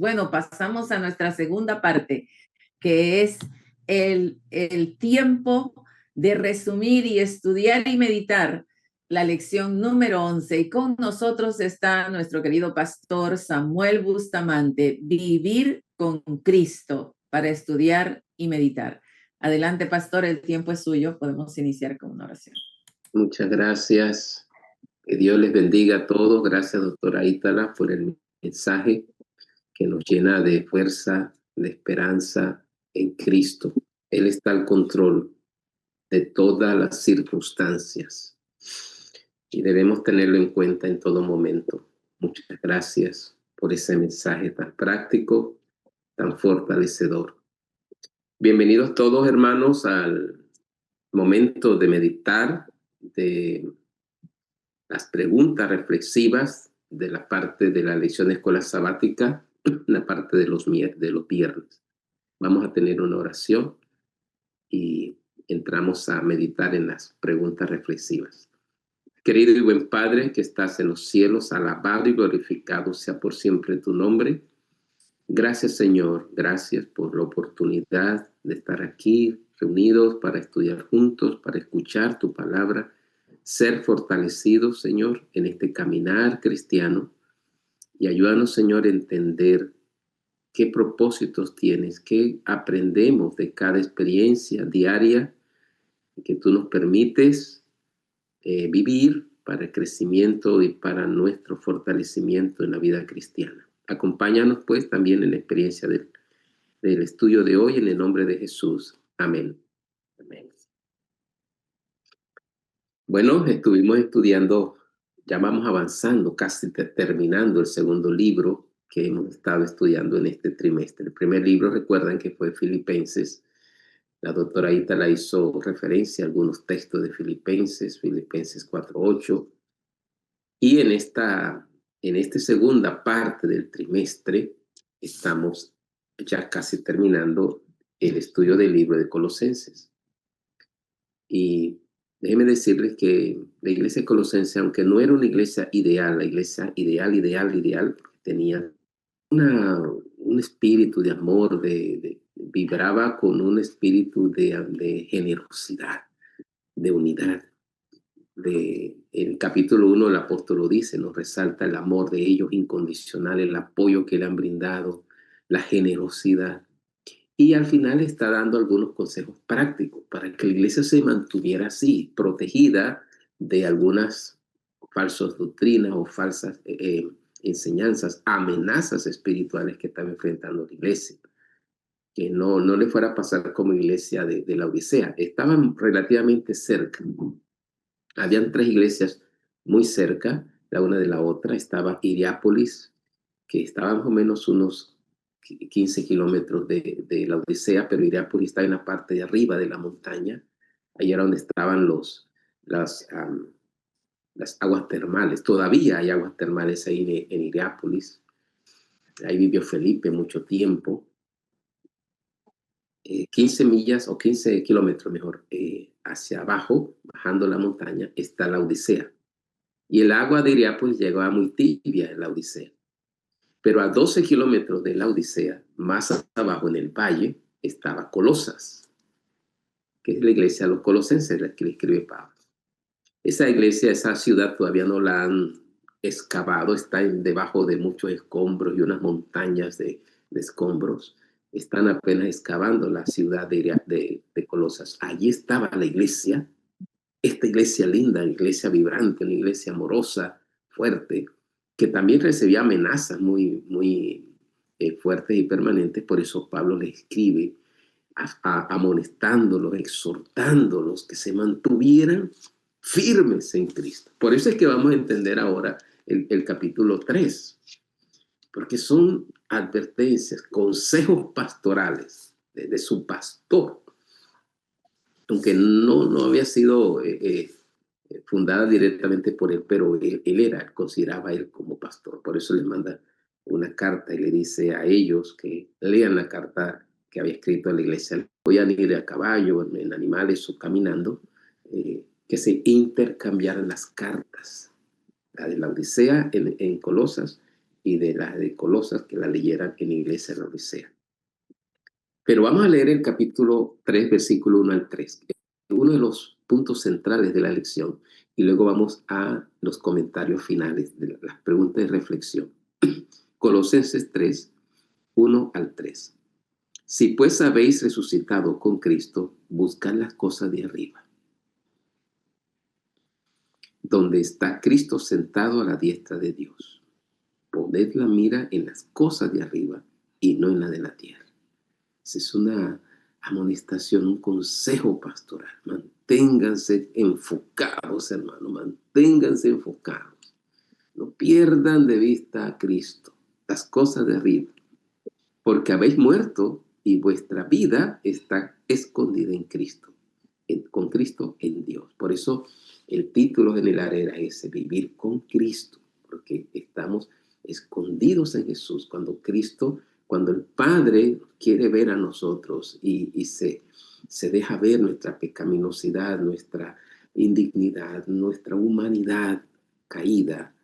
Bueno, pasamos a nuestra segunda parte, que es el tiempo de resumir y estudiar y meditar la lección número 11. Y con nosotros está nuestro querido pastor Samuel Bustamante, Vivir con Cristo, para estudiar y meditar. Adelante, pastor, el tiempo es suyo. Podemos iniciar con una oración. Muchas gracias. Que Dios les bendiga a todos. Gracias, doctora Ítala, por el mensaje que nos llena de fuerza, de esperanza en Cristo. Él está al control de todas las circunstancias y debemos tenerlo en cuenta en todo momento. Muchas gracias por ese mensaje tan práctico, tan fortalecedor. Bienvenidos todos, hermanos, al momento de meditar, de las preguntas reflexivas de la parte de la lección de escuela sabática, la parte de los viernes. Vamos a tener una oración y entramos a meditar en las preguntas reflexivas. Querido y buen Padre que estás en los cielos, alabado y glorificado sea por siempre tu nombre. Gracias, Señor, gracias por la oportunidad de estar aquí reunidos para estudiar juntos, para escuchar tu palabra, ser fortalecidos, Señor, en este caminar cristiano, y ayúdanos, Señor, a entender qué propósitos tienes, qué aprendemos de cada experiencia diaria que tú nos permites vivir para el crecimiento y para nuestro fortalecimiento en la vida cristiana. Acompáñanos, pues, también en la experiencia del estudio de hoy, en el nombre de Jesús. Amén. Amén. Bueno, estuvimos estudiando, ya vamos avanzando, casi terminando el segundo libro que hemos estado estudiando en este trimestre. El primer libro, recuerdan que fue Filipenses. La doctora Ítala hizo referencia a algunos textos de Filipenses 4:8. Y en esta segunda parte del trimestre estamos ya casi terminando el estudio del libro de Colosenses. Y déjenme decirles que la iglesia colosense, aunque no era una iglesia ideal, la iglesia ideal, tenía un espíritu de amor, vibraba con un espíritu de generosidad, de unidad. El capítulo 1, el apóstol lo dice, nos resalta el amor de ellos incondicional, el apoyo que le han brindado, la generosidad. Y al final está dando algunos consejos prácticos para que la iglesia se mantuviera así, protegida de algunas falsas doctrinas o falsas enseñanzas, amenazas espirituales que estaba enfrentando la iglesia. Que no le fuera a pasar como iglesia de la Odisea. Estaban relativamente cerca. Habían 3 iglesias muy cerca, la una de la otra. Estaba Hierápolis, que estaba más o menos unos 15 kilómetros de la Odisea, pero Hierápolis está en la parte de arriba de la montaña. Allí era donde estaban las aguas termales. Todavía hay aguas termales ahí en Hierápolis. Ahí vivió Felipe mucho tiempo. 15 millas o 15 kilómetros mejor hacia abajo, bajando la montaña, está la Odisea. Y el agua de Hierápolis llegaba muy tibia en la Odisea. Pero a 12 kilómetros de la Odisea, más abajo en el valle, estaba Colosas, que es la iglesia de los colosenses, la que le escribe Pablo. Esa iglesia, esa ciudad todavía no la han excavado, está debajo de muchos escombros y unas montañas de escombros. Están apenas excavando la ciudad de Colosas. Allí estaba la iglesia, esta iglesia linda, iglesia vibrante, una iglesia amorosa, fuerte, que también recibía amenazas muy, muy fuertes y permanentes. Por eso Pablo le escribe amonestándolos, exhortándolos que se mantuvieran firmes en Cristo. Por eso es que vamos a entender ahora el capítulo 3, porque son advertencias, consejos pastorales de su pastor, aunque no había sido fundada directamente por él, pero él consideraba a él como pastor. Por eso les manda una carta y le dice a ellos que lean la carta que había escrito a la iglesia. Podían ir a caballo, en animales o caminando, que se intercambiaran las cartas, la de la Odisea en Colosas y de la de Colosas, que la leyeran en la iglesia de la Odisea. Pero vamos a leer el capítulo 3, versículo 1 al 3, que es uno de los puntos centrales de la lección, y luego vamos a los comentarios finales de las preguntas de reflexión. Colosenses 3, 1 al 3. Si pues habéis resucitado con Cristo, buscad las cosas de arriba, donde está Cristo sentado a la diestra de Dios. Poned la mira en las cosas de arriba y no en la de la tierra. Esa es una amonestación, un consejo pastoral. Manténganse enfocados, hermano, manténganse enfocados. No pierdan de vista a Cristo, las cosas de arriba, porque habéis muerto y vuestra vida está escondida en Cristo, con Cristo en Dios. Por eso el título general era ese, vivir con Cristo, porque estamos escondidos en Jesús. Cuando el Padre quiere ver a nosotros y se deja ver nuestra pecaminosidad, nuestra indignidad, nuestra humanidad caída,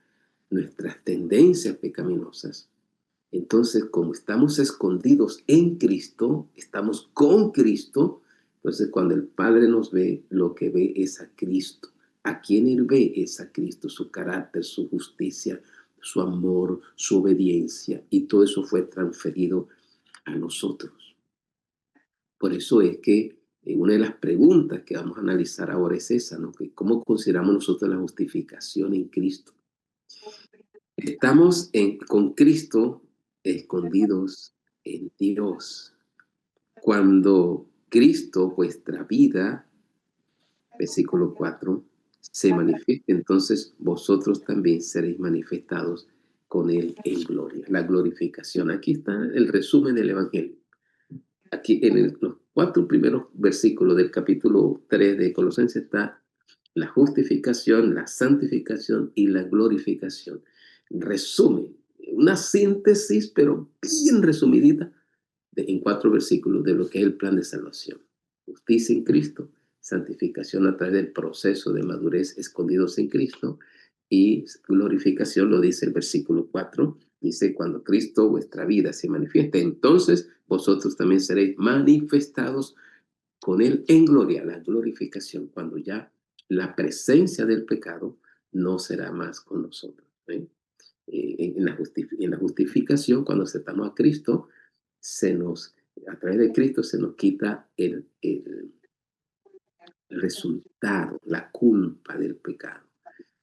nuestras tendencias pecaminosas, entonces, como estamos escondidos en Cristo, estamos con Cristo, entonces cuando el Padre nos ve, lo que ve es a Cristo. A quien Él ve es a Cristo, su carácter, su justicia, su amor, su obediencia, y todo eso fue transferido a nosotros. Por eso es que una de las preguntas que vamos a analizar ahora es esa, ¿no? ¿Cómo consideramos nosotros la justificación en Cristo? Estamos con Cristo escondidos en Dios. Cuando Cristo, vuestra vida, versículo 4, se manifieste, entonces vosotros también seréis manifestados con Él en gloria. La glorificación. Aquí está el resumen del Evangelio. Aquí en los 4 primeros versículos del capítulo 3 de Colosenses está la justificación, la santificación y la glorificación. Resumen, una síntesis, pero bien resumidita, en 4 versículos de lo que es el plan de salvación. Justicia en Cristo, santificación a través del proceso de madurez escondidos en Cristo, y glorificación lo dice el versículo 4. Dice, cuando Cristo vuestra vida se manifieste, entonces vosotros también seréis manifestados con Él en gloria, la glorificación, cuando ya la presencia del pecado no será más con nosotros. En la justificación, cuando aceptamos a Cristo, a través de Cristo se nos quita el resultado, la culpa del pecado.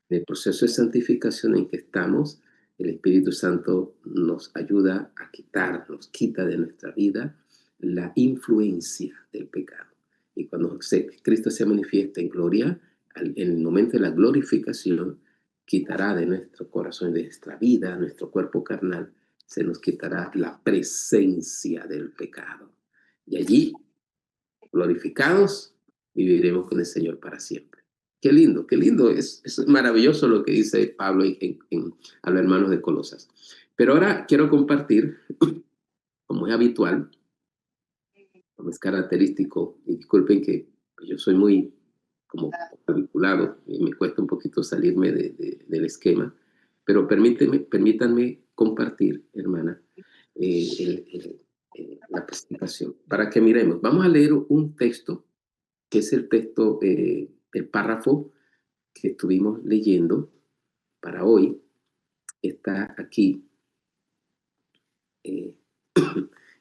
En el proceso de santificación en que estamos, el Espíritu Santo nos ayuda a nos quita de nuestra vida la influencia del pecado. Y cuando Cristo se manifiesta en gloria, en el momento de la glorificación, quitará de nuestro corazón, de nuestra vida, nuestro cuerpo carnal, se nos quitará la presencia del pecado. Y allí, glorificados, viviremos con el Señor para siempre. Qué lindo, es maravilloso lo que dice Pablo a los hermanos de Colosas. Pero ahora quiero compartir, como es habitual, como es característico, y disculpen que yo soy muy como vinculado y me cuesta un poquito salirme del esquema, pero permítanme compartir, hermana, la presentación, para que miremos. Vamos a leer un texto, que es el texto, el párrafo que estuvimos leyendo para hoy, está aquí.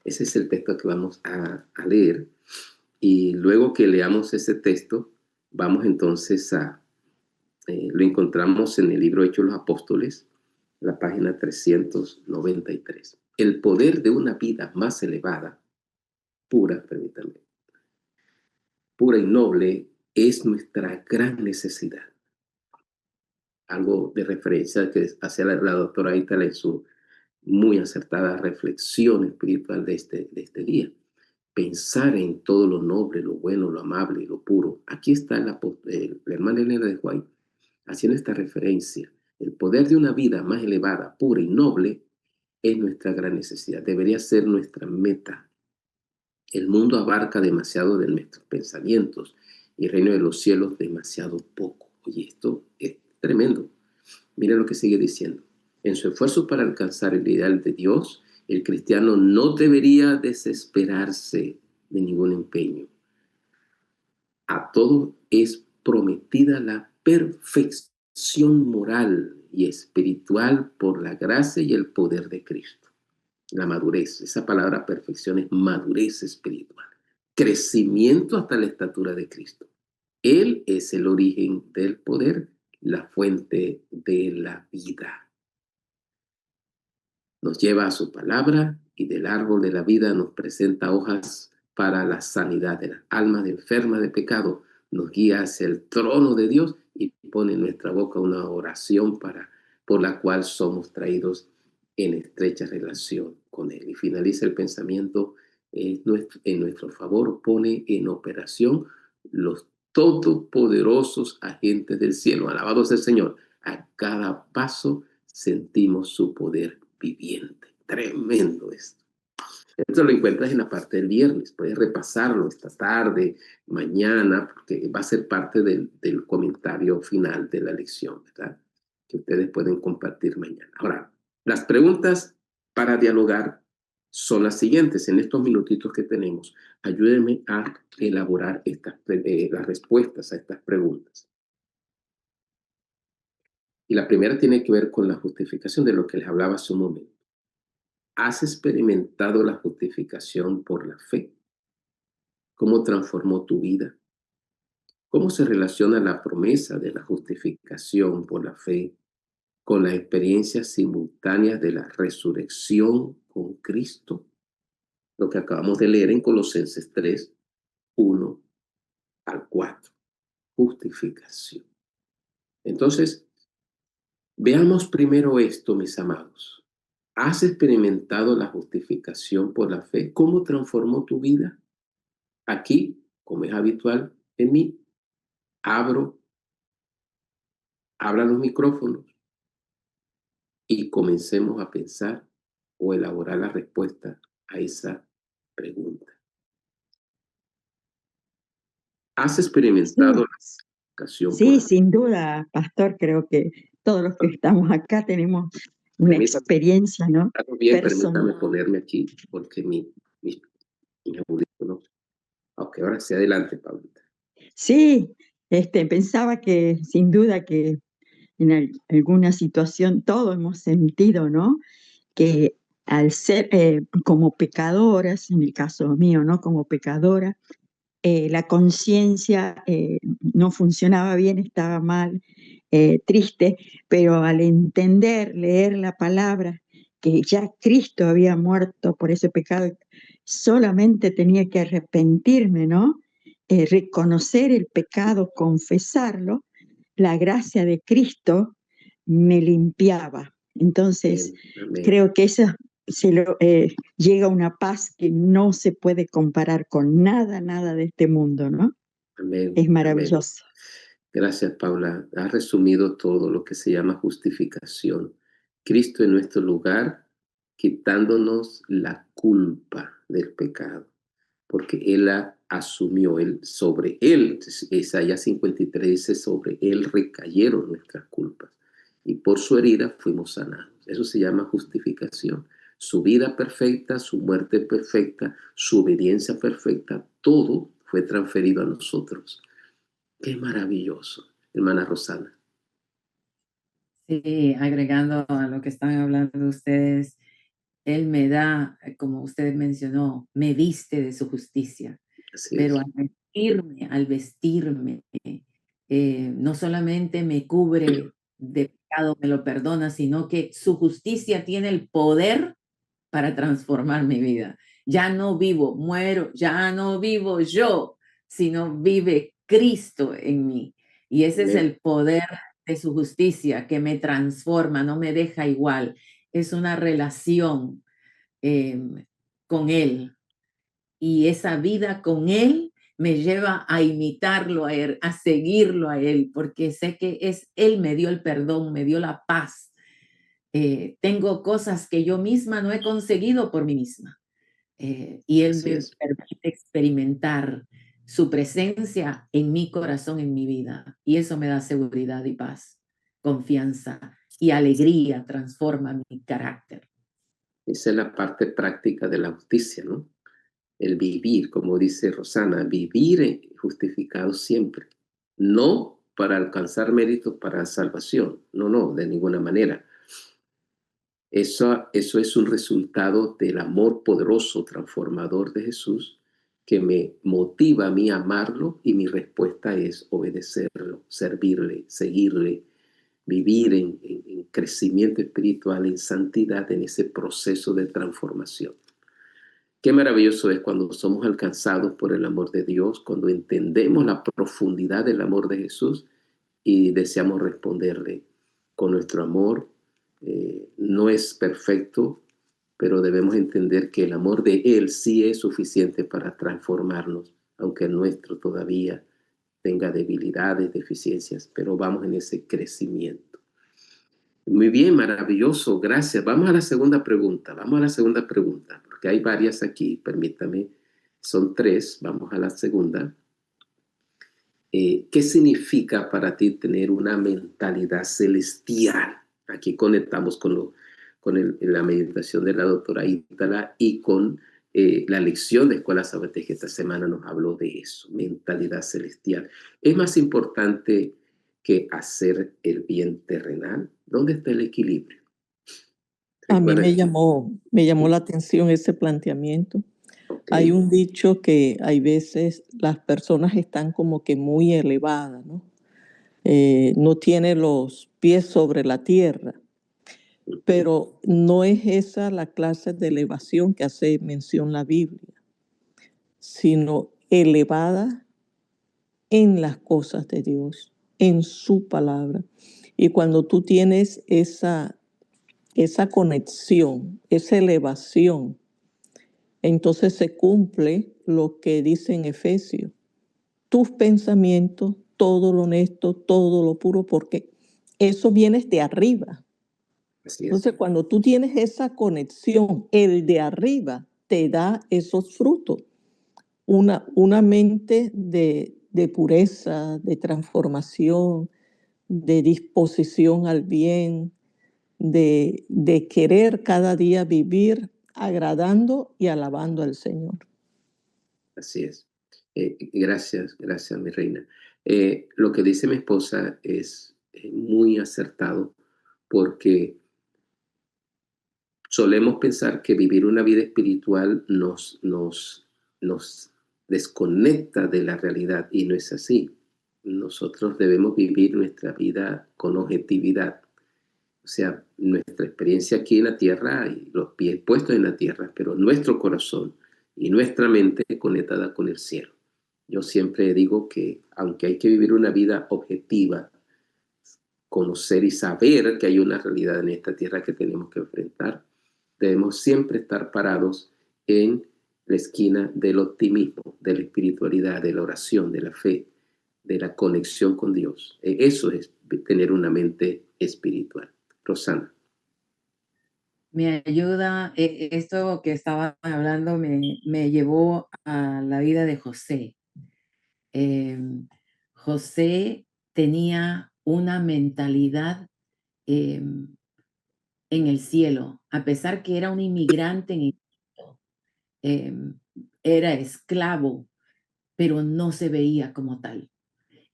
Ese es el texto que vamos a leer, y luego que leamos ese texto, vamos entonces lo encontramos en el libro Hechos de los Apóstoles, la página 393. El poder de una vida más elevada, pura, permítanme, pura y noble, es nuestra gran necesidad. Algo de referencia que hacía la doctora Itala en su muy acertada reflexión espiritual de este día. Pensar en todo lo noble, lo bueno, lo amable y lo puro. Aquí está la hermana Elena de White haciendo esta referencia. El poder de una vida más elevada, pura y noble es nuestra gran necesidad. Debería ser nuestra meta. El mundo abarca demasiado de nuestros pensamientos y el reino de los cielos demasiado poco. Oye, esto es tremendo. Mira lo que sigue diciendo. En su esfuerzo para alcanzar el ideal de Dios, el cristiano no debería desesperarse de ningún empeño. A todos es prometida la perfección moral y espiritual por la gracia y el poder de Cristo. La madurez, esa palabra perfección es madurez espiritual, crecimiento hasta la estatura de Cristo. Él es el origen del poder, la fuente de la vida. Nos lleva a su palabra y del árbol de la vida nos presenta hojas para la sanidad de las almas enfermas de pecado. Nos guía hacia el trono de Dios y pone en nuestra boca una oración por la cual somos traídos en estrecha relación con Él. Y finaliza el pensamiento en nuestro favor, pone en operación los todopoderosos agentes del cielo. Alabado sea el Señor. A cada paso sentimos su poder viviente. Tremendo esto. Esto lo encuentras en la parte del viernes. Puedes repasarlo esta tarde, mañana, porque va a ser parte del comentario final de la lección, ¿verdad? Que ustedes pueden compartir mañana. Ahora, las preguntas para dialogar son las siguientes. En estos minutitos que tenemos, ayúdenme a elaborar las respuestas a estas preguntas. Y la primera tiene que ver con la justificación de lo que les hablaba hace un momento. ¿Has experimentado la justificación por la fe? ¿Cómo transformó tu vida? ¿Cómo se relaciona la promesa de la justificación por la fe con las experiencias simultáneas de la resurrección con Cristo? Lo que acabamos de leer en Colosenses 3, 1 al 4. Justificación. Entonces, veamos primero esto, mis amados. ¿Has experimentado la justificación por la fe? ¿Cómo transformó tu vida? Aquí, como es habitual en mí, abran los micrófonos y comencemos a pensar o elaborar la respuesta a esa pregunta. ¿Has experimentado Sí, la justificación por sí, la fe? sin duda, pastor, creo que todos los que estamos acá tenemos una Permítame, experiencia, ¿no? bien, permítame Personal. ponerme aquí porque mi audífono. Ok, ahora sí, adelante, Paulita. Sí, pensaba que sin duda que en alguna situación todos hemos sentido, ¿no? Que al ser como pecadoras, en el caso mío, ¿no? Como pecadora, la conciencia no funcionaba bien, estaba mal, triste, pero al entender, leer la palabra, que ya Cristo había muerto por ese pecado, solamente tenía que arrepentirme, ¿no? Reconocer el pecado, confesarlo, la gracia de Cristo me limpiaba. Entonces, Amén, amén, creo que eso llega una paz que no se puede comparar con nada, nada de este mundo, ¿no? amén, Es amén. maravilloso. Gracias, Paula. Has resumido todo lo que se llama justificación. Cristo en nuestro lugar, quitándonos la culpa del pecado, porque Él la asumió, sobre Él, Isaías 53 dice, sobre Él recayeron nuestras culpas y por su herida fuimos sanados. Eso se llama justificación. Su vida perfecta, su muerte perfecta, su obediencia perfecta, todo fue transferido a nosotros. Qué maravilloso, hermana Rosana. Sí, agregando a lo que están hablando ustedes, Él me da, como usted mencionó, me viste de su justicia, Así pero es. al vestirme, no solamente me cubre de pecado, me lo perdona, sino que su justicia tiene el poder para transformar mi vida. Ya no vivo, muero, ya no vivo yo, sino vive Cristo en mí. Y ese es Amén. el poder de su justicia que me transforma, no me deja igual. Es una relación eh, con Él. Y esa vida con Él me lleva a imitarlo a Él, a seguirlo a Él, porque sé que Él me dio el perdón, me dio la paz. Tengo cosas que yo misma no he conseguido por mí misma. Y Él Así me es. permite experimentar su presencia en mi corazón, en mi vida. Y eso me da seguridad y paz, confianza y alegría transforma mi carácter. Esa es la parte práctica de la justicia, ¿no? El vivir, como dice Rosana, vivir justificado siempre. No para alcanzar méritos para salvación. No, de ninguna manera. Eso es un resultado del amor poderoso, transformador de Jesús, que me motiva a mí a amarlo, y mi respuesta es obedecerlo, servirle, seguirle, vivir en crecimiento espiritual, en santidad, en ese proceso de transformación. Qué maravilloso es cuando somos alcanzados por el amor de Dios, cuando entendemos la profundidad del amor de Jesús y deseamos responderle con nuestro amor. No es perfecto, pero debemos entender que el amor de Él sí es suficiente para transformarnos, aunque el nuestro todavía tenga debilidades, deficiencias, pero vamos en ese crecimiento. Muy bien, maravilloso, gracias. Vamos a la segunda pregunta, porque hay varias aquí, permítame, son 3, vamos a la segunda. ¿Qué significa para ti tener una mentalidad celestial? Aquí conectamos con la meditación de la doctora Ítala y con la lección de Escuela Sabática que esta semana nos habló de eso, mentalidad celestial. ¿Es más importante que hacer el bien terrenal? ¿Dónde está el equilibrio? A mí me Recuerda. llamó la atención ese planteamiento. Ok, Hay un dicho que hay veces las personas están como que muy elevadas, ¿no? No tiene los pies sobre la tierra, pero no es esa la clase de elevación que hace mención la Biblia, sino elevada en las cosas de Dios, en su palabra. Y cuando tú tienes esa conexión, esa elevación, entonces se cumple lo que dice en Efesios. Tus pensamientos, todo lo honesto, todo lo puro, porque eso viene de arriba. así es. Entonces, cuando tú tienes esa conexión, el de arriba te da esos frutos. Una mente de pureza, de transformación, de disposición al bien, de querer cada día vivir agradando y alabando al Señor. Así es. Gracias, mi reina. Lo que dice mi esposa es muy acertado, porque solemos pensar que vivir una vida espiritual nos desconecta de la realidad, y no es así. Nosotros debemos vivir nuestra vida con objetividad. O sea, nuestra experiencia aquí en la tierra y los pies puestos en la tierra, pero nuestro corazón y nuestra mente conectada con el cielo. Yo siempre digo que aunque hay que vivir una vida objetiva, conocer y saber que hay una realidad en esta tierra que tenemos que enfrentar, debemos siempre estar parados en la esquina del optimismo, de la espiritualidad, de la oración, de la fe, de la conexión con Dios. Eso es tener una mente espiritual. Rosana. Me ayuda, esto que estaba hablando me llevó a la vida de José. José tenía una mentalidad en el cielo, a pesar que era un inmigrante en Egipto, era esclavo, pero no se veía como tal.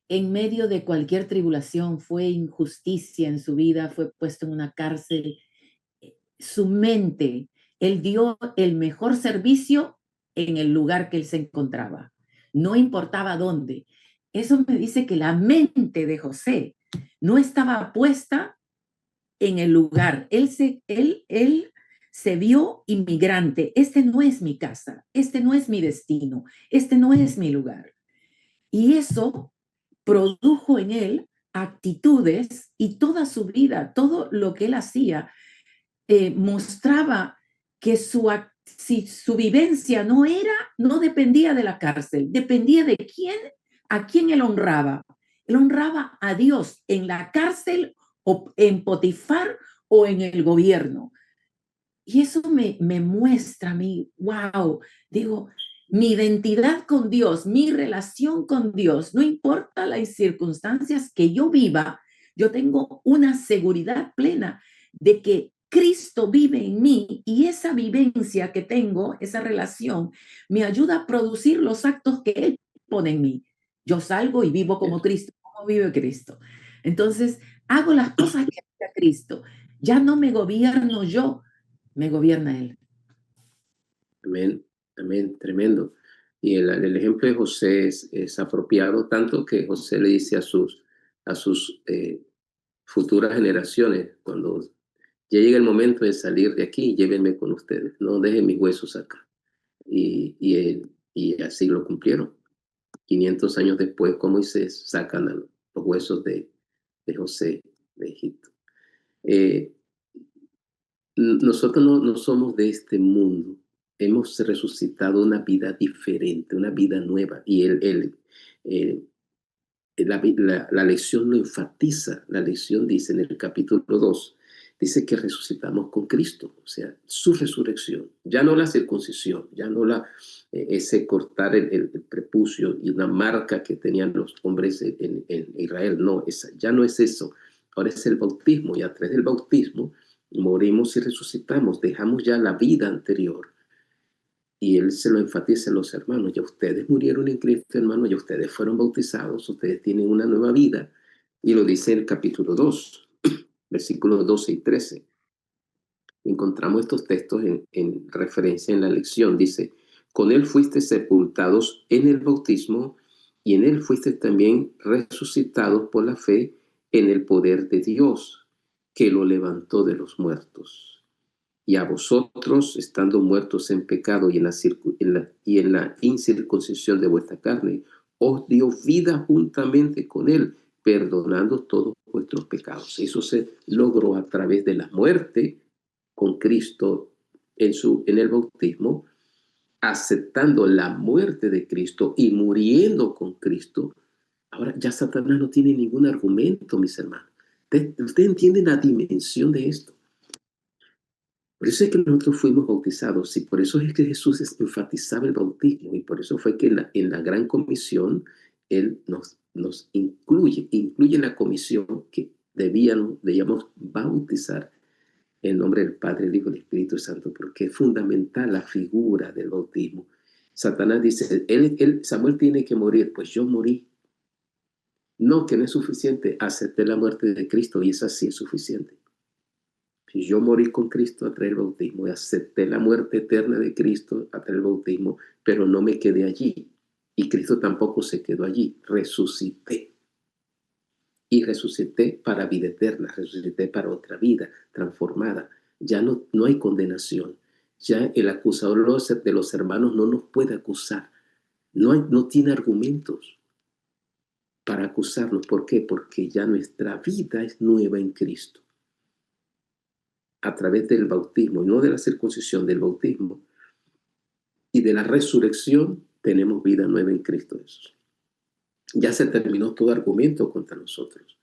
En medio de cualquier tribulación, fue injusticia en su vida, fue puesto en una cárcel, su mente, él dio el mejor servicio en el lugar que él se encontraba, no importaba dónde. Eso me dice que la mente de José no estaba puesta en el lugar. Él se vio inmigrante. Este no es mi casa, este no es mi destino, este no es mi lugar. Y eso produjo en él actitudes, y toda su vida, todo lo que él hacía, mostraba que si su vivencia no dependía de la cárcel, dependía de a quién él honraba. Él honraba a Dios en la cárcel, o en Potifar, o en el gobierno. Y eso me muestra a mí, wow, digo, mi identidad con Dios, mi relación con Dios, no importa las circunstancias que yo viva, yo tengo una seguridad plena de que Cristo vive en mí y esa vivencia que tengo, esa relación, me ayuda a producir los actos que Él pone en mí. Yo salgo y vivo como Cristo, como vive Cristo. Entonces, hago las cosas que hace Cristo. Ya no me gobierno yo, me gobierna Él. Amén, amén, tremendo. Y el ejemplo de José es apropiado, tanto que José le dice a sus futuras generaciones, cuando ya llegue el momento de salir de aquí, llévenme con ustedes, no dejen mis huesos acá. Y así lo cumplieron. 500 años después, con Moisés, sacan los huesos de José de Egipto. Nosotros no somos de este mundo. Hemos resucitado una vida diferente, una vida nueva. Y la lección lo enfatiza. La lección dice en el capítulo 2, dice que resucitamos con Cristo, o sea, su resurrección. Ya no la circuncisión, ya no ese cortar el prepucio y una marca que tenían los hombres en Israel. No, ya no es eso. Ahora es el bautismo, y a través del bautismo morimos y resucitamos, dejamos ya la vida anterior. Y él se lo enfatiza a los hermanos: ya ustedes murieron en Cristo, hermanos, ya ustedes fueron bautizados, ustedes tienen una nueva vida. Y lo dice en el capítulo 2, versículos 12 y 13. Encontramos estos textos en referencia en la lección. Dice: con él fuiste sepultados en el bautismo, y en él fuiste también resucitados por la fe en el poder de Dios, que lo levantó de los muertos. Y a vosotros, estando muertos en pecado y en la incircuncisión de vuestra carne, os dio vida juntamente con él, perdonando todos vuestros pecados. Eso se logró a través de la muerte con Cristo en el bautismo, aceptando la muerte de Cristo y muriendo con Cristo. Ahora ya Satanás no tiene ningún argumento, mis hermanos. ¿Usted entiende la dimensión de esto? Por eso es que nosotros fuimos bautizados, y por eso es que Jesús enfatizaba el bautismo, y por eso fue que en la gran comisión Él nos incluye en la comisión que debíamos bautizar en el nombre del Padre, el Hijo y el Espíritu Santo, porque es fundamental la figura del bautismo. Satanás dice: Samuel tiene que morir. Pues yo morí. No, que no es suficiente. Acepté la muerte de Cristo y esa sí es suficiente. Yo morí con Cristo a través del bautismo y acepté la muerte eterna de Cristo a través del bautismo, pero no me quedé allí. Y Cristo tampoco se quedó allí. Resucité. Y resucité para vida eterna, resucité para otra vida transformada. Ya no hay condenación. Ya el acusador de los hermanos no nos puede acusar. No tiene argumentos para acusarnos. ¿Por qué? Porque ya nuestra vida es nueva en Cristo. A través del bautismo, y no de la circuncisión, del bautismo y de la resurrección, tenemos vida nueva en Cristo Jesús. Ya se terminó todo argumento contra nosotros.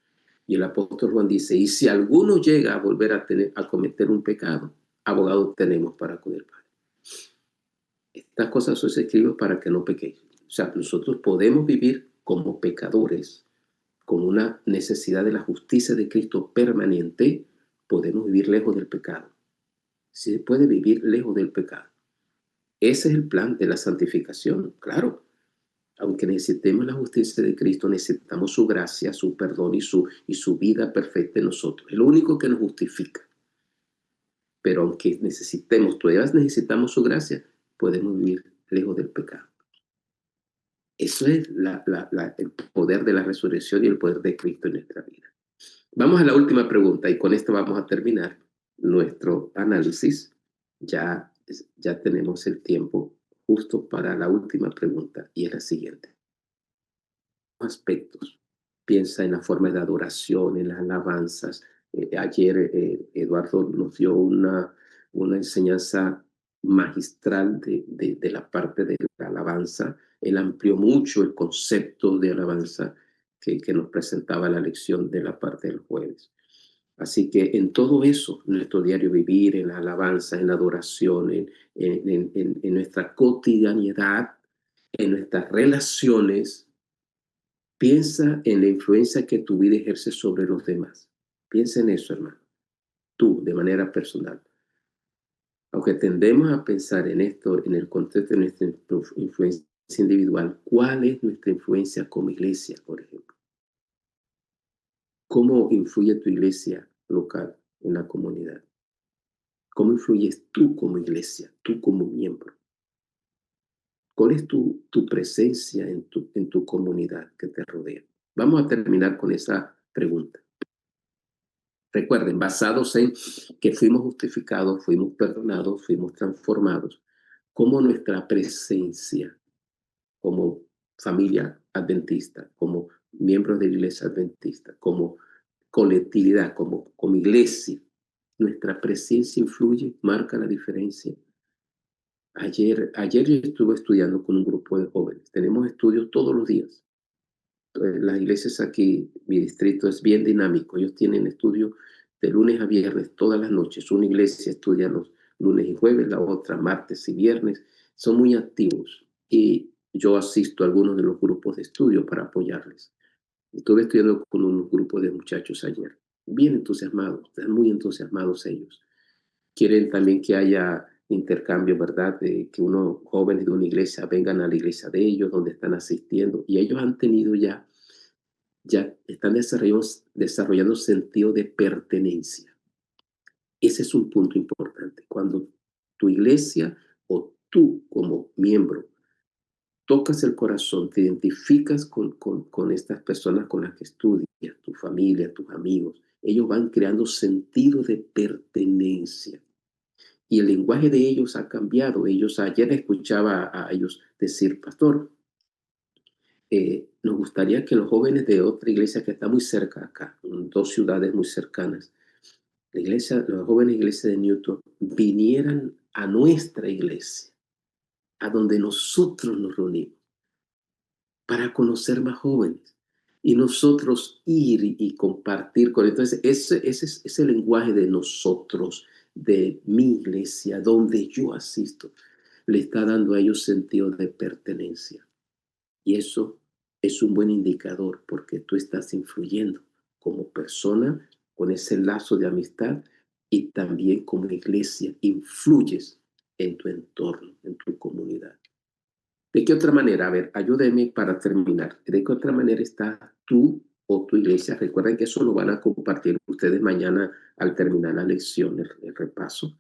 Y el apóstol Juan dice: y si alguno llega a volver a cometer un pecado, abogado tenemos para con el Padre. Estas cosas os escribo para que no pequéis. O sea, nosotros podemos vivir como pecadores, con una necesidad de la justicia de Cristo permanente. Podemos vivir lejos del pecado. Se puede vivir lejos del pecado. Ese es el plan de la santificación, claro. Aunque necesitemos la justicia de Cristo, necesitamos su gracia, su perdón y su vida perfecta en nosotros. Es lo único que nos justifica. Pero aunque todavía necesitamos su gracia, podemos vivir lejos del pecado. Eso es el poder de la resurrección y el poder de Cristo en nuestra vida. Vamos a la última pregunta, y con esto vamos a terminar nuestro análisis. Ya tenemos el tiempo justo para la última pregunta, y es la siguiente. Aspectos. Piensa en la forma de adoración, en las alabanzas. Ayer Eduardo nos dio una enseñanza magistral de la parte de la alabanza. Él amplió mucho el concepto de alabanza que nos presentaba la lección de la parte del jueves. Así que en todo eso, en nuestro diario vivir, en la alabanza, en la adoración, en nuestra cotidianidad, en nuestras relaciones, Piensa en la influencia que tu vida ejerce sobre los demás. Piensa en eso, hermano. Tú, de manera personal. Aunque tendemos a pensar en esto, en el contexto de nuestra influencia individual, ¿cuál es nuestra influencia como iglesia, por ejemplo? ¿Cómo influye tu iglesia local en la comunidad? ¿Cómo influyes tú como iglesia, tú como miembro? ¿Cuál es tu presencia en tu comunidad que te rodea? Vamos a terminar con esa pregunta. Recuerden, basados en que fuimos justificados, fuimos perdonados, fuimos transformados, cómo nuestra presencia como familia adventista, como miembros de la iglesia adventista, como colectividad, como iglesia, nuestra presencia influye, marca la diferencia. Ayer yo estuve estudiando con un grupo de jóvenes. Tenemos estudios todos los días. Las iglesias aquí, mi distrito es bien dinámico. Ellos tienen estudios de lunes a viernes, todas las noches. Una iglesia estudia los lunes y jueves, la otra martes y viernes. Son muy activos y yo asisto a algunos de los grupos de estudio para apoyarles. Estuve estudiando con un grupo de muchachos ayer, bien entusiasmados, están muy entusiasmados ellos. Quieren también que haya intercambio, ¿verdad? De que unos jóvenes de una iglesia vengan a la iglesia de ellos, donde están asistiendo, y ellos han tenido ya están desarrollando sentido de pertenencia. Ese es un punto importante. Cuando tu iglesia o tú como miembro tocas el corazón, te identificas con estas personas con las que estudias, tu familia, tus amigos, ellos van creando sentido de pertenencia. Y el lenguaje de ellos ha cambiado. Ayer escuchaba a ellos decir, pastor, nos gustaría que los jóvenes de otra iglesia que está muy cerca acá, en 2 ciudades muy cercanas, los jóvenes iglesias de Newton, vinieran a nuestra iglesia, a donde nosotros nos reunimos, para conocer más jóvenes y nosotros ir y compartir con ellos. Entonces, ese lenguaje de nosotros, de mi iglesia, donde yo asisto, le está dando a ellos sentido de pertenencia. Y eso es un buen indicador porque tú estás influyendo como persona con ese lazo de amistad y también como iglesia influyes en tu entorno, en tu comunidad. ¿De qué otra manera? A ver, ayúdenme para terminar. ¿De qué otra manera está tú o tu iglesia? Recuerden que eso lo van a compartir ustedes mañana al terminar la lección, el repaso.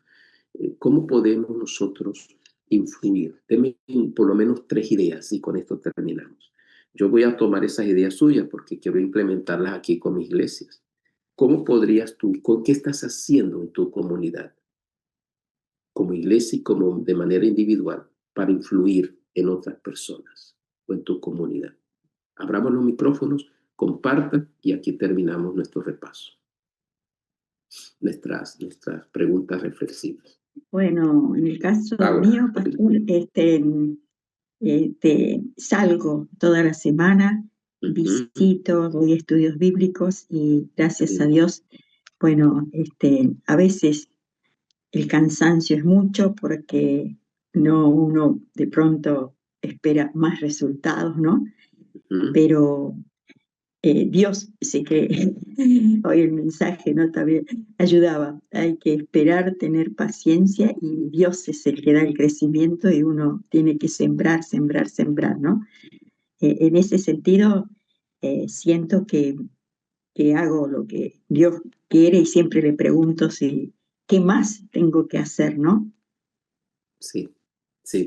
¿Cómo podemos nosotros influir? Denme por lo menos 3 ideas y con esto terminamos. Yo voy a tomar esas ideas suyas porque quiero implementarlas aquí con mis iglesias. ¿Cómo podrías tú, qué estás haciendo en tu comunidad, como iglesia y como de manera individual, para influir en otras personas o en tu comunidad? Abramos los micrófonos, compartan y aquí terminamos nuestro repaso. Nuestras preguntas reflexivas. Bueno, en el caso Paula. mío, pastor, salgo toda la semana, visito, doy estudios bíblicos y gracias a Dios, bueno, a veces el cansancio es mucho porque uno de pronto espera más resultados, ¿no? Pero Dios, sé que hoy el mensaje, ¿no? También ayudaba. Hay que esperar, tener paciencia y Dios es el que da el crecimiento y uno tiene que sembrar, ¿no? En ese sentido, siento que hago lo que Dios quiere y siempre le pregunto qué más tengo que hacer, ¿no? Sí,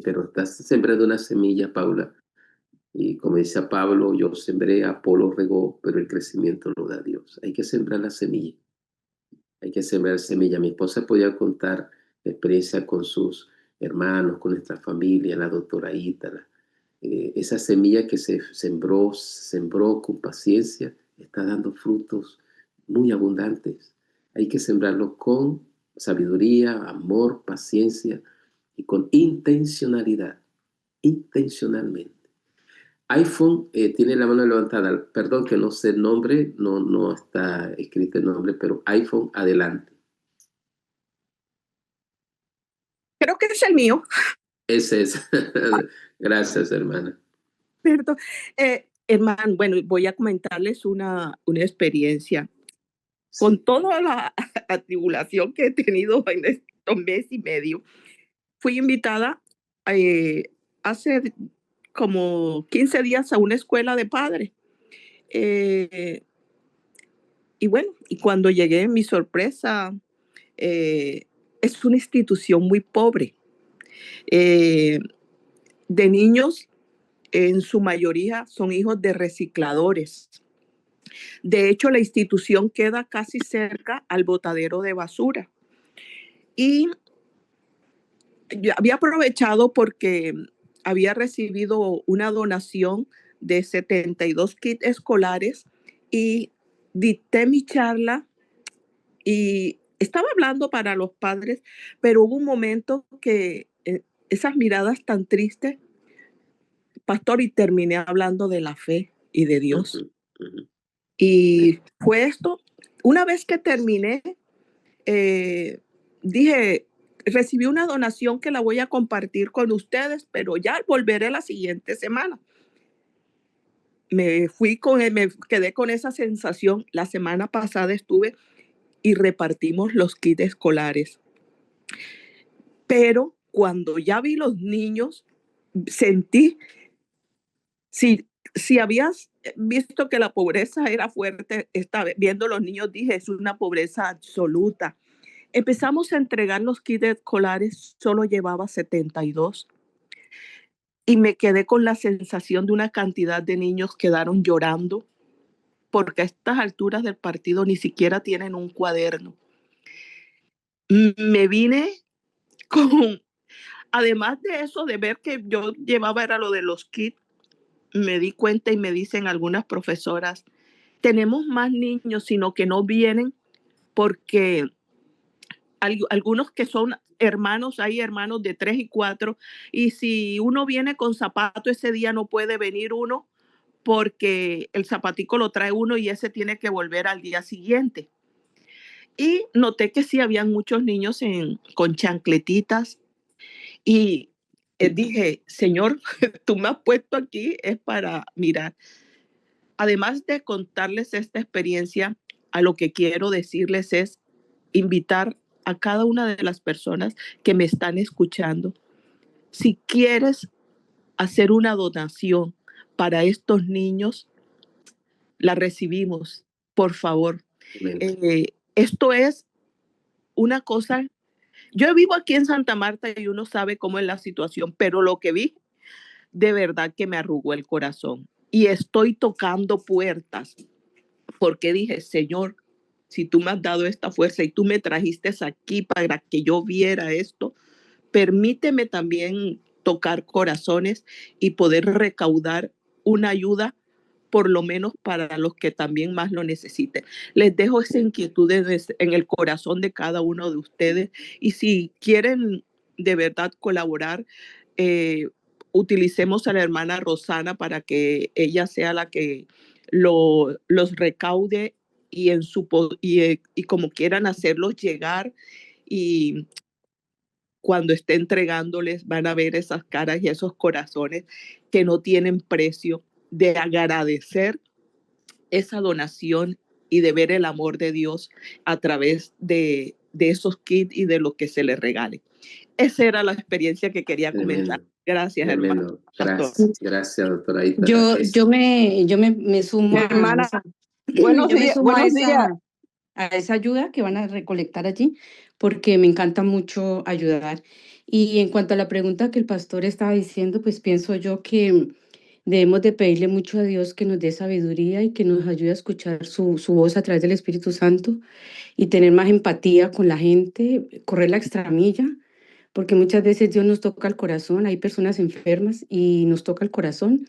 pero estás sembrando una semilla, Paula. Y como dice Pablo, yo sembré, Apolo regó, pero el crecimiento lo da Dios. Hay que sembrar la semilla. Hay que sembrar semilla. Mi esposa podía contar la experiencia con sus hermanos, con nuestra familia, la doctora Ítala. Esa semilla que se sembró con paciencia, está dando frutos muy abundantes. Hay que sembrarlo con sabiduría, amor, paciencia y con intencionalidad, intencionalmente. iPhone tiene la mano levantada. Perdón que no sé el nombre, no está escrito el nombre, pero iPhone, adelante. Creo que es el mío. Ese es. Gracias, hermana. Perdón. Hermano, bueno, voy a comentarles una experiencia. Con Sí. toda la tribulación que he tenido en estos mes y medio, fui invitada hace como 15 días a una escuela de padres. Eh, y bueno, y cuando llegué, mi sorpresa, es una institución muy pobre, eh, de niños, en su mayoría son hijos de recicladores. De hecho, la institución queda casi cerca al botadero de basura. Y yo había aprovechado porque había recibido una donación de 72 kits escolares y dicté mi charla y estaba hablando para los padres, pero hubo un momento que esas miradas tan tristes, pastor, y terminé hablando de la fe y de Dios. Ujú, ujú. Y fue esto, una vez que terminé, eh, dije, recibí una donación que la voy a compartir con ustedes, pero ya volveré la siguiente semana. Me quedé con esa sensación. La semana pasada estuve y repartimos los kits escolares. Pero cuando ya vi los niños, sentí, si habías visto que la pobreza era fuerte, viendo los niños dije, es una pobreza absoluta. Empezamos a entregar los kits escolares, solo llevaba 72 y me quedé con la sensación de una cantidad de niños quedaron llorando porque a estas alturas del partido ni siquiera tienen un cuaderno. Me vine con, además de eso, de ver que yo llevaba era lo de los kits, me di cuenta y me dicen algunas profesoras, tenemos más niños, sino que no vienen porque algunos que son hermanos, hay hermanos de 3 y 4, y si uno viene con zapato ese día no puede venir uno porque el zapatico lo trae uno y ese tiene que volver al día siguiente. Y noté que sí habían muchos niños con chancletitas y dije, Señor, tú me has puesto aquí es para mirar. Además de contarles esta experiencia, a lo que quiero decirles es invitar a cada una de las personas que me están escuchando. Si quieres hacer una donación para estos niños, la recibimos, por favor. Amén. Esto es una cosa, yo vivo aquí en Santa Marta y uno sabe cómo es la situación, pero lo que vi de verdad que me arrugó el corazón y estoy tocando puertas porque dije, Señor, si tú me has dado esta fuerza y tú me trajiste aquí para que yo viera esto, permíteme también tocar corazones y poder recaudar una ayuda, por lo menos para los que también más lo necesiten. Les dejo esa inquietud en el corazón de cada uno de ustedes y si quieren de verdad colaborar, eh, utilicemos a la hermana Rosana para que ella sea la que los recaude y, y como quieran hacerlos llegar y cuando esté entregándoles van a ver esas caras y esos corazones que no tienen precio de agradecer esa donación y de ver el amor de Dios a través de esos kits y de lo que se les regale. Esa era la experiencia que quería comentar. Tremendo, Gracias, hermano. tremendo. Pastor. Gracias, doctora Aita. Yo me sumo a Hermana, esa, buenos yo me días, sumo buenos días. a esa ayuda que van a recolectar allí, porque me encanta mucho ayudar. Y en cuanto a la pregunta que el pastor estaba diciendo, pues pienso yo que debemos de pedirle mucho a Dios que nos dé sabiduría y que nos ayude a escuchar su voz a través del Espíritu Santo y tener más empatía con la gente, correr la extramilla, porque muchas veces Dios nos toca el corazón, hay personas enfermas y nos toca el corazón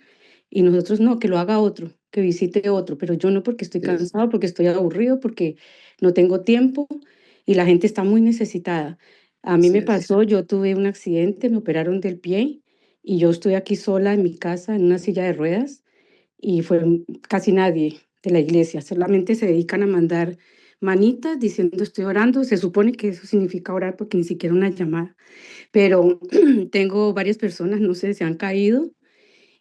y nosotros no, que lo haga otro, que visite otro, pero yo no porque estoy Yes. cansado, porque estoy aburrido, porque no tengo tiempo y la gente está muy necesitada. A mí Así me es. pasó, yo tuve un accidente, me operaron del pie y yo estoy aquí sola en mi casa en una silla de ruedas y fue casi nadie de la iglesia, solamente se dedican a mandar manitas diciendo estoy orando, se supone que eso significa orar porque ni siquiera una llamada, pero tengo varias personas, no sé, se han caído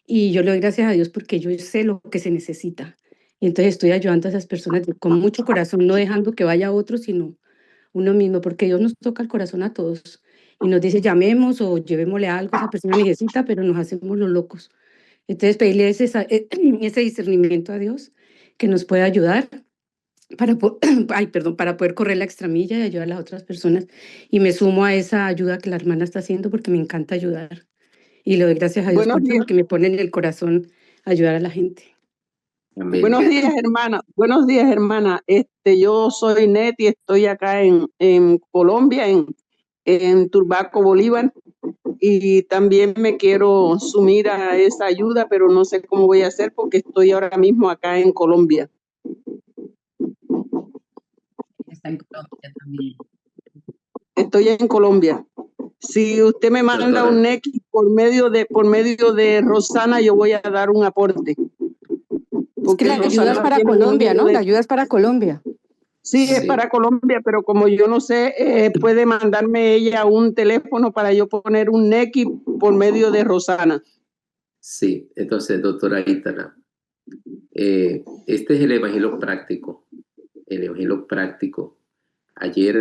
Y yo le doy gracias a Dios porque yo sé lo que se necesita. Y entonces estoy ayudando a esas personas con mucho corazón, no dejando que vaya otro, sino uno mismo, porque Dios nos toca el corazón a todos y nos dice llamemos o llevémosle algo a esa persona necesita, pero nos hacemos los locos. Entonces pedirle ese discernimiento a Dios que nos pueda ayudar ay, perdón, para poder correr la extramilla y ayudar a las otras personas. Y me sumo a esa ayuda que la hermana está haciendo porque me encanta ayudar. Y le doy gracias a Dios Buenos por eso, días, porque me pone en el corazón ayudar a la gente. Amén. buenos días, hermana. Buenos días, hermana. Yo soy Neti, estoy acá en Colombia, en Turbaco, Bolívar, y también me quiero sumir a esa ayuda, pero no sé cómo voy a hacer porque estoy ahora mismo acá en Colombia. Está en Colombia también. Estoy en Colombia. Si usted me manda Doctora. un X por medio de Rosana, yo voy a dar un aporte. Es que la ayuda es para tiene un Colombia, número ¿no? de- La ayuda es para Colombia. Sí, es Sí. para Colombia, pero como yo no sé, puede mandarme ella un teléfono para yo poner un X por medio de Rosana. Sí, entonces, doctora Ítala, este es el evangelio práctico. El evangelio práctico. Ayer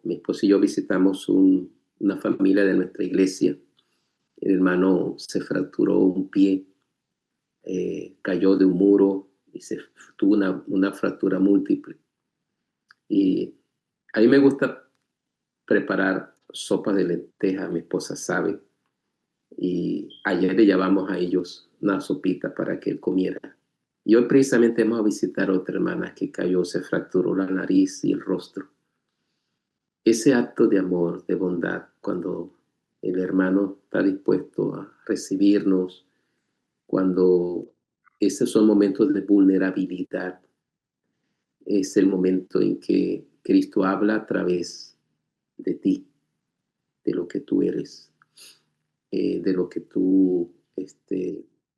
mi esposo y yo visitamos una familia de nuestra iglesia. El hermano se fracturó un pie, cayó de un muro y tuvo una fractura múltiple. Y a mí me gusta preparar sopa de lenteja, mi esposa sabe. Y ayer le llevamos a ellos una sopita para que él comiera. Y hoy precisamente vamos a visitar a otra hermana que cayó, se fracturó la nariz y el rostro. Ese acto de amor, de bondad, cuando el hermano está dispuesto a recibirnos, cuando esos son momentos de vulnerabilidad, es el momento en que Cristo habla a través de ti, de lo que tú eres, de lo que tú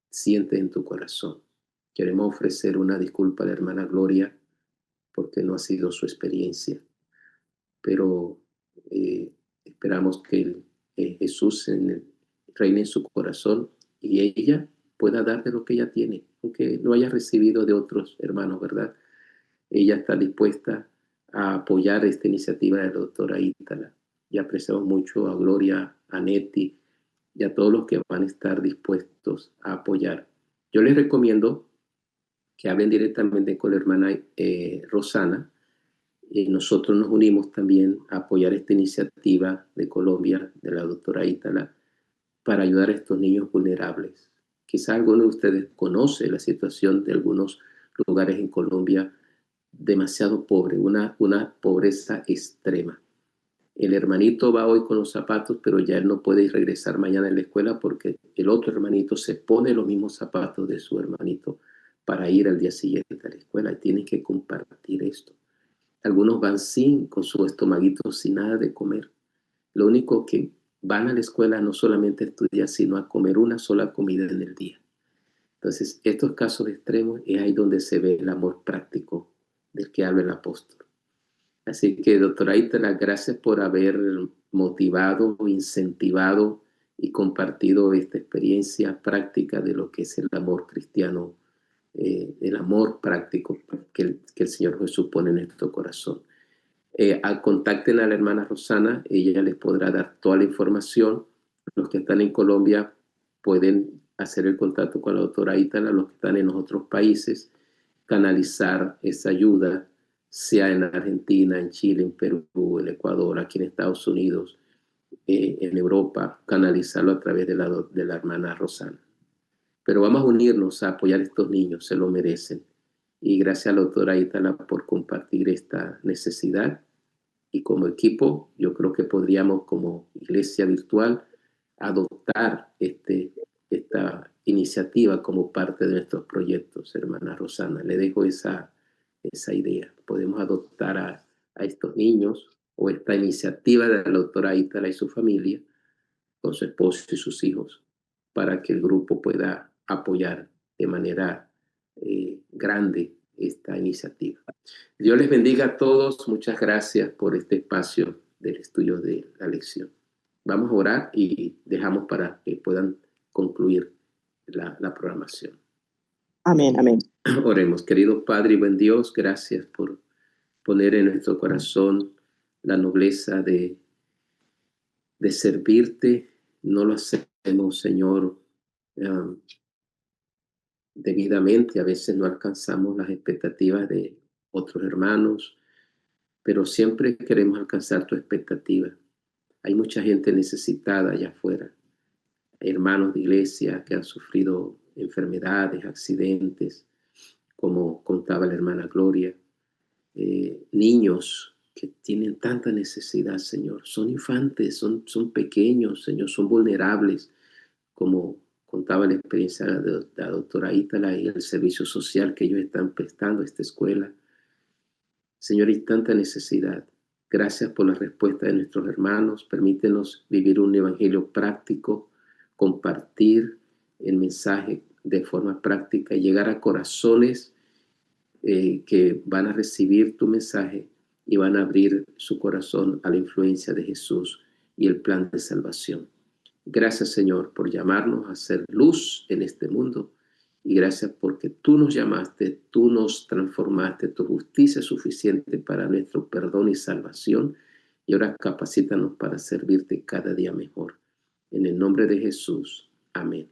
sientes en tu corazón. Queremos ofrecer una disculpa a la hermana Gloria porque no ha sido su experiencia, pero esperamos que Jesús reine en su corazón y ella pueda dar de lo que ella tiene, aunque no haya recibido de otros hermanos, ¿verdad? Ella está dispuesta a apoyar esta iniciativa de la doctora Ítala y apreciamos mucho a Gloria, a Neti y a todos los que van a estar dispuestos a apoyar. Yo les recomiendo que hablen directamente con la hermana Rosana. Nosotros nos unimos también a apoyar esta iniciativa de Colombia, de la doctora Ítala, para ayudar a estos niños vulnerables. Quizá alguno de ustedes conoce la situación de algunos lugares en Colombia demasiado pobre, una pobreza extrema. El hermanito va hoy con los zapatos, pero ya él no puede regresar mañana a la escuela porque el otro hermanito se pone los mismos zapatos de su hermanito para ir al día siguiente a la escuela. Y tienen que compartir esto. Algunos van con su estomaguito sin nada de comer. Lo único que van a la escuela no solamente a estudiar, sino a comer una sola comida en el día. Entonces, estos casos extremos es ahí donde se ve el amor práctico del que habla el apóstol. Así que, doctora Ítala, gracias por haber motivado, incentivado y compartido esta experiencia práctica de lo que es el amor cristiano, el amor práctico que el Señor Jesús pone en nuestro corazón. Contacten a la hermana Rosana, ella les podrá dar toda la información. Los que están en Colombia pueden hacer el contacto con la doctora Ítala, los que están en los otros países, canalizar esa ayuda, sea en Argentina, en Chile, en Perú, en Ecuador, aquí en Estados Unidos, en Europa, canalizarlo a través de la hermana Rosana. Pero vamos a unirnos a apoyar a estos niños, se lo merecen. Y gracias a la doctora Ítala por compartir esta necesidad. Y como equipo, yo creo que podríamos, como iglesia virtual, adoptar esta iniciativa como parte de nuestros proyectos, hermana Rosana. Le dejo esa idea. Podemos adoptar a estos niños o esta iniciativa de la doctora Ítala y su familia, con su esposo y sus hijos, para que el grupo pueda apoyar de manera grande esta iniciativa. Dios les bendiga a todos. Muchas gracias por este espacio del estudio de la lección. Vamos a orar y dejamos para que puedan concluir la programación. Amén, amén. Oremos. Querido Padre y buen Dios, gracias por poner en nuestro corazón la nobleza de servirte. No lo hacemos, Señor, debidamente. A veces no alcanzamos las expectativas de otros hermanos, pero siempre queremos alcanzar tu expectativa. Hay mucha gente necesitada allá afuera. Hay hermanos de iglesia que han sufrido enfermedades, accidentes, como contaba la hermana Gloria. Niños que tienen tanta necesidad, Señor. Son infantes, son pequeños, Señor, son vulnerables, como contaba la experiencia de la doctora Ítala y el servicio social que ellos están prestando a esta escuela. Señor, hay tanta necesidad. Gracias por la respuesta de nuestros hermanos. Permítenos vivir un evangelio práctico, compartir el mensaje de forma práctica y llegar a corazones que van a recibir tu mensaje y van a abrir su corazón a la influencia de Jesús y el plan de salvación. Gracias, Señor, por llamarnos a ser luz en este mundo. Y gracias porque tú nos llamaste, tú nos transformaste, tu justicia es suficiente para nuestro perdón y salvación. Y ahora capacítanos para servirte cada día mejor. En el nombre de Jesús. Amén.